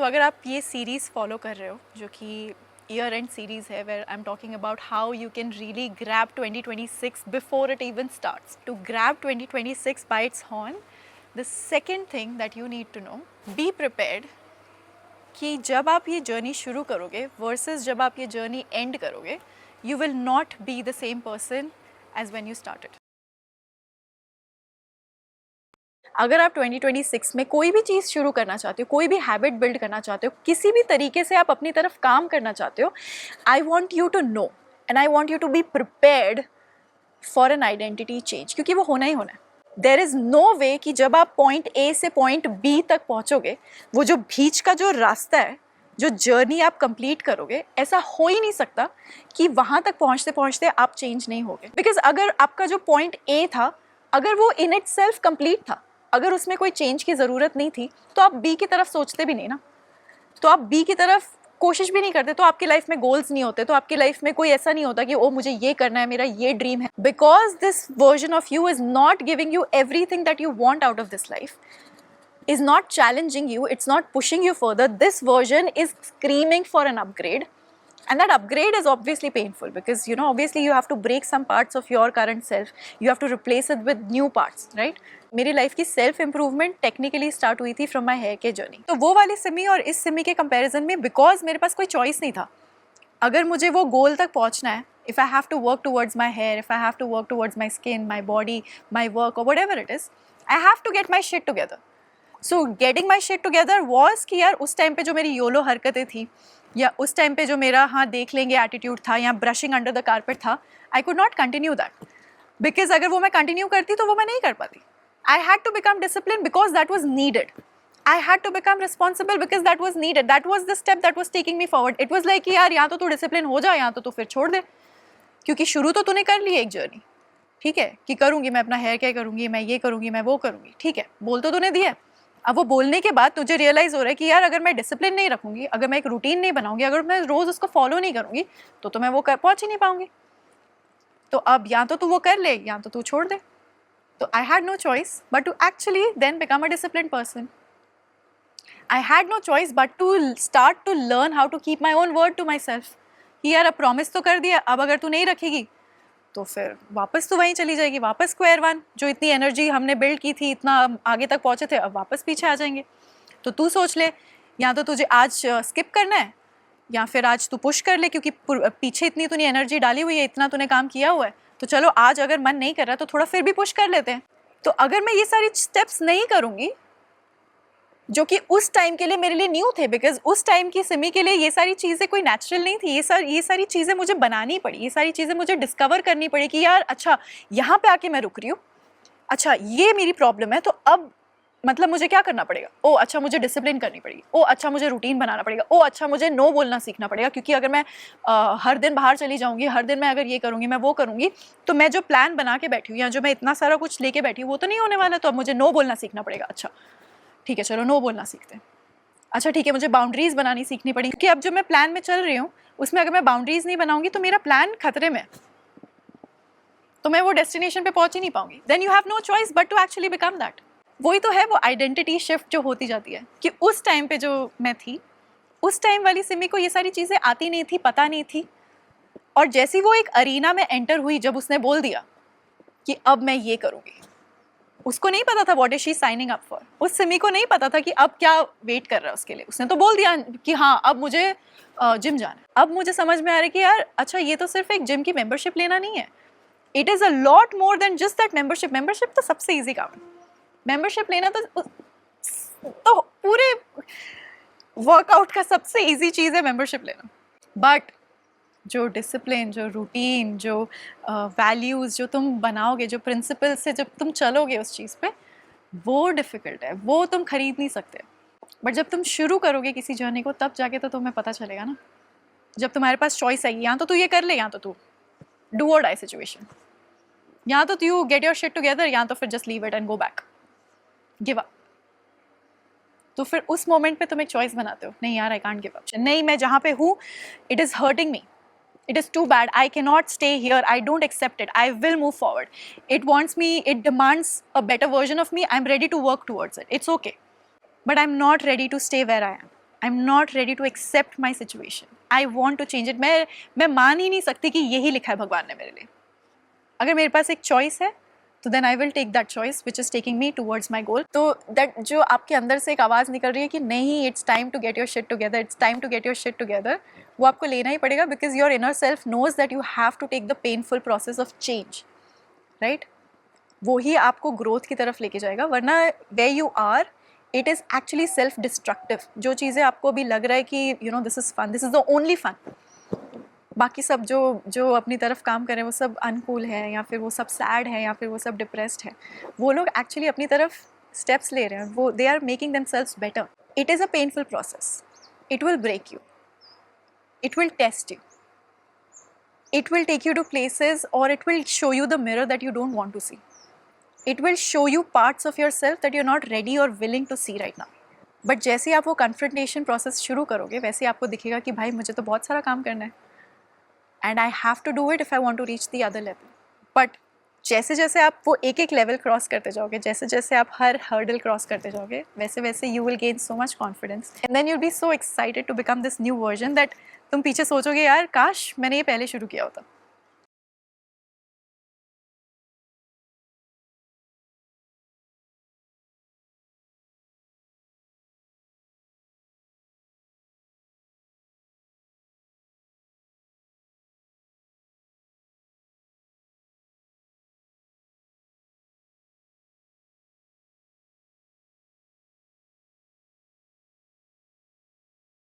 अगर आप ये सीरीज़ फॉलो कर रहे हो जो कि ईयर एंड सीरीज़ है, where I am talking about how you can really grab 2026 before it even starts, to grab 2026 by its horn, the second thing that you need to know, be prepared कि जब आप ये journey शुरू करोगे versus जब आप ये journey end करोगे, you will not be the same person as when you started. अगर आप 2026 में कोई भी चीज़ शुरू करना चाहते हो, कोई भी हैबिट बिल्ड करना चाहते हो, किसी भी तरीके से आप अपनी तरफ काम करना चाहते हो, I want you to know and I want you to be prepared for an identity change, क्योंकि वो होना ही होना है। देर इज़ नो वे कि जब आप पॉइंट ए से पॉइंट बी तक पहुँचोगे, वो जो बीच का जो रास्ता है, जो जर्नी आप कंप्लीट करोगे, ऐसा हो ही नहीं सकता कि वहाँ तक पहुँचते पहुँचते आप चेंज नहीं होगे। बिकॉज अगर आपका जो पॉइंट ए था, अगर वो इन इट सेल्फ कंप्लीट था, अगर उसमें कोई चेंज की ज़रूरत नहीं थी, तो आप बी की तरफ सोचते भी नहीं ना, तो आप बी की तरफ कोशिश भी नहीं करते, तो आपकी लाइफ में गोल्स नहीं होते, तो आपकी लाइफ में कोई ऐसा नहीं होता कि ओ मुझे ये करना है, मेरा ये ड्रीम है। Because this version of you is not giving you everything that you want out of this life, is not challenging you, it's not pushing you further. This version is screaming for an upgrade, and that upgrade is obviously painful because, you know, obviously you have to break some parts of your current self, you have to replace it with new parts, right? मेरी life की self improvement technically start हुई थी from my hair के journey. तो वो वाली सिमी और इस सिमी के कंपैरिजन में, बिकॉज मेरे पास कोई चॉइस नहीं था, अगर मुझे वो गोल तक पहुंचना है, if I have to work towards my hair, if I have to work towards my skin, my body, my work और whatever it is, I have to get my shit together. So getting my shit together was कि यार उस time पे जो मेरी YOLO हरकतें थी, या उस टाइम पे जो मेरा हाँ देख लेंगे एटीट्यूड था, या ब्रशिंग अंडर द कारपेट था, I could not continue that, because अगर वो मैं कंटिन्यू करती तो वो मैं नहीं कर पाती। I had to become disciplined because that was needed. I had to become responsible because that was needed. That was the step that was taking me forward. It was like कि यार या तो तू डिसिप्लिन हो जा, या तो तू फिर छोड़ दे, क्योंकि शुरू तो तूने कर ली एक जर्नी, ठीक है, कि करूँगी मैं अपना हेयर केयर करूँगी, मैं ये करूँगी, मैं वो करूँगी, ठीक है, बोल तो तूने दिया। अब वो बोलने के बाद तुझे रियलाइज़ हो रहा है कि यार अगर मैं डिसिप्लिन नहीं रखूँगी, अगर मैं एक रूटीन नहीं बनाऊँगी, अगर मैं रोज़ उसको फॉलो नहीं करूँगी, तो मैं वो पहुँच ही नहीं पाऊँगी। तो अब या तो तू वो कर ले, या तो तू छोड़ दे। So I had no choice but to actually then become a disciplined person. I had no choice but to start to learn how to keep my own word to myself. कि यार अब प्रॉमिस तो कर दिया, अब अगर तू नहीं रखेगी तो फिर वापस तो वहीं चली जाएगी, वापस स्क्वायर वन। जो इतनी एनर्जी हमने बिल्ड की थी, इतना आगे तक पहुँचे थे, अब वापस पीछे आ जाएंगे। तो तू सोच ले, या तो तुझे आज स्किप करना है, या फिर आज तू पुश कर ले, क्योंकि पीछे इतनी तूने एनर्जी डाली हुई है, इतना तूने काम किया हुआ है, तो चलो आज अगर मन नहीं कर रहा तो थोड़ा फिर भी पुश कर लेते हैं। तो अगर मैं ये सारी स्टेप्स नहीं करूँगी जो कि उस टाइम के लिए मेरे लिए न्यू थे, बिकॉज उस टाइम की सिमी के लिए ये सारी चीज़ें कोई नेचुरल नहीं थी, ये सारी चीज़ें मुझे बनानी पड़ी, ये सारी चीज़ें मुझे डिस्कवर करनी पड़ी कि यार अच्छा यहाँ पे आके मैं रुक रही हूँ, अच्छा ये मेरी प्रॉब्लम है, तो अब मतलब मुझे क्या करना पड़ेगा, ओ अच्छा मुझे डिसिप्लिन करनी पड़ेगी, ओ अच्छा मुझे रूटीन बनाना पड़ेगा, ओ अच्छा मुझे नो बोलना सीखना पड़ेगा, क्योंकि अगर मैं हर दिन बाहर चली जाऊंगी, हर दिन मैं अगर ये करूंगी, मैं वो करूंगी, तो मैं जो प्लान बना के बैठी हूँ या जो मैं इतना सारा कुछ लेके बैठी हूँ वो तो नहीं होने वाला, तो अब मुझे नो बोलना सीखना पड़ेगा। अच्छा ठीक है, चलो नो बोलना सीखते हैं। अच्छा ठीक है, मुझे बाउंड्रीज़ बनानी सीखनी पड़ेगी, क्योंकि अब जो मैं प्लान में चल रही हूँ उसमें अगर मैं बाउंड्रीज़ नहीं बनाऊंगी तो मेरा प्लान खतरे में, तो मैं वो डेस्टिनेशन पे पहुँच ही नहीं पाऊंगी। Then you have no choice but to actually become that. वही तो है वो आइडेंटिटी शिफ्ट जो होती जाती है, कि उस टाइम पे जो मैं थी, उस टाइम वाली सिमी को ये सारी चीज़ें आती नहीं थी, पता नहीं थी, और जैसी वो एक अरीना में एंटर हुई, जब उसने बोल दिया कि अब मैं ये करूँगी, उसको नहीं पता था what is she signing up for. उस सिमी को नहीं पता था कि अब क्या वेट कर रहा है उसके लिए। उसने तो बोल दिया कि हाँ अब मुझे जिम जाना है। अब मुझे समझ में आ रहा है कि यार अच्छा ये तो सिर्फ एक जिम की मेंबरशिप लेना नहीं है, it is a lot more than just that membership. Membership तो सबसे ईजी काम है, मेंबरशिप लेना तो पूरे वर्कआउट का सबसे इजी चीज़ है मेंबरशिप लेना। बट जो डिसिप्लिन, जो रूटीन, जो वैल्यूज़ जो तुम बनाओगे, जो प्रिंसिपल से जब तुम चलोगे उस चीज़ पे, वो डिफ़िकल्ट है, वो तुम खरीद नहीं सकते। बट जब तुम शुरू करोगे किसी जर्नी को, तब जाके तो तुम्हें पता चलेगा ना, जब तुम्हारे पास चॉइस आएगी, या तो तू ये कर ले, या तो तू डू और डाई सिचुएशन, या तो you get your shit together, या तो फिर just leave it and go back, give up. तो फिर उस मोमेंट पे तुम एक चॉइस बनाते हो, नहीं यार आई कांट गिव अप, नहीं मैं जहाँ पे हूँ it is hurting me, it is too bad, I cannot stay here, I don't accept it, I will move forward, it wants me, it demands a better version of me, I'm ready to work towards it, it's okay, but I'm not ready to stay where I am. I am not ready to accept my situation, I want to change it. मैं मान ही नहीं सकती कि यही लिखा है भगवान ने मेरे लिए। अगर मेरे पास एक चॉइस है तो then I will take that choice which is taking me towards my goal. तो दैट जो आपके अंदर से एक आवाज़ निकल रही है कि नहीं, it's time to get your shit together, it's time to get your shit together, वो आपको लेना ही पड़ेगा, because your inner self knows that you have to take the painful process of change, right? वो ही आपको ग्रोथ की तरफ लेके जाएगा, वरना way you are it is actually self destructive. जो चीज़ें आपको भी लग रहा है कि you know this is fun, this is the only fun, बाकी सब जो अपनी तरफ काम करें वो सब अनकूल है, या फिर वो सब सैड है, या फिर वो सब डिप्रेस्ड है, वो लोग एक्चुअली अपनी तरफ स्टेप्स ले रहे हैं, वो they are making themselves better. It is a painful process, it will break you, it will test you, it will take you to places, or it will show you the mirror that you don't want to see, it will show you parts of yourself that you're not ready or willing to see right now. But जैसे आप वो confrontation process शुरू करोगे वैसे आपको दिखेगा कि भाई मुझे तो बहुत सारा काम करना है, and I have to do it if I want to reach the other level. But जैसे जैसे आप वो एक एक लेवल क्रॉस करते जाओगे, जैसे जैसे आप हर हर्डल क्रॉस करते जाओगे, वैसे वैसे you will gain so much confidence, and then you'll be so excited to become this new version that तुम पीछे सोचोगे यार काश मैंने ये पहले शुरू किया होता।